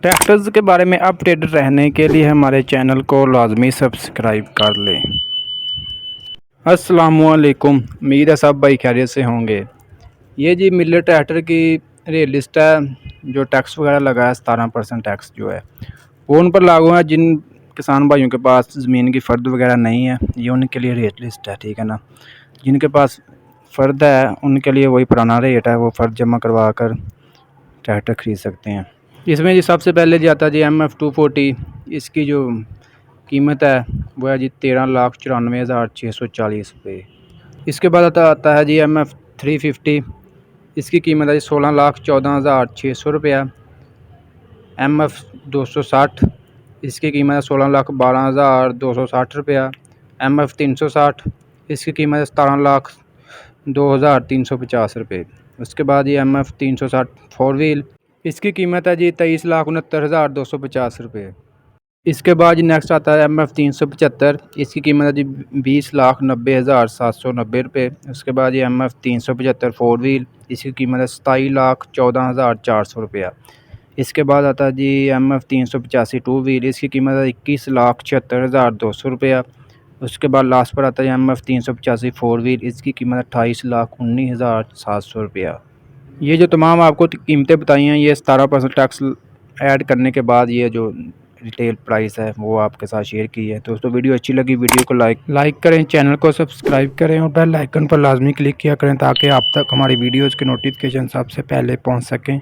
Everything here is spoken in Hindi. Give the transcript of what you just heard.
ट्रैक्टर्स के बारे में अपडेटेड रहने के लिए हमारे चैनल को लाजमी सब्सक्राइब कर लें। अस्सलामुअलैकुम, उम्मीद है सब भाई खैरियत से होंगे। ये जी मिलर ट्रैक्टर की रेट लिस्ट है। जो टैक्स वगैरह लगा है 17% टैक्स जो है वो उन पर लागू है जिन किसान भाइयों के पास ज़मीन की फ़र्द वगैरह नहीं है। ये उनके लिए रेट लिस्ट है, ठीक है ना। जिनके पास फ़र्द है उनके लिए वही पुराना रेट है, वो फ़र्द जमा करवा कर ट्रैक्टर ख़रीद सकते हैं। इसमें जी सबसे पहले जी आता है जी MF 240। इसकी जो कीमत है वो है जी 13,94,640 रुपये। इसके बाद आता है जी MF 350। इसकी कीमत है जी 16,14,600 रुपया। MF 260। इसकी कीमत है 16,12,260 रुपया। MF 360। इसकी कीमत है 17,02,350 रुपये। उसके बाद ये MF 360 4 व्हील। इसकी कीमत है जी 23,69,250 रुपये। इसके बाद जी नेक्स्ट आता है MF 375। इसकी कीमत है जी 20,90,790 रुपये। उसके बाद ये MF 375 4 व्हील। इसकी कीमत है 27,14,400 रुपया। इसके बाद आता है जी MF 385 2 व्हील। इसकी कीमत है 21,76,200 रुपया। उसके बाद लास्ट पर आता है MF 385 4 व्हील। इसकी कीमत है 28,19,700 रुपया। ये जो तमाम आपको कीमतें बताई हैं ये 17% टैक्स ऐड करने के बाद ये जो रिटेल प्राइस है वो आपके साथ शेयर की है। दोस्तों वीडियो अच्छी लगी वीडियो को लाइक करें, चैनल को सब्सक्राइब करें और बेल आइकन पर लाजमी क्लिक किया करें ताकि आप तक हमारी वीडियोज़ के नोटिफिकेशन सबसे पहले पहुँच सकें।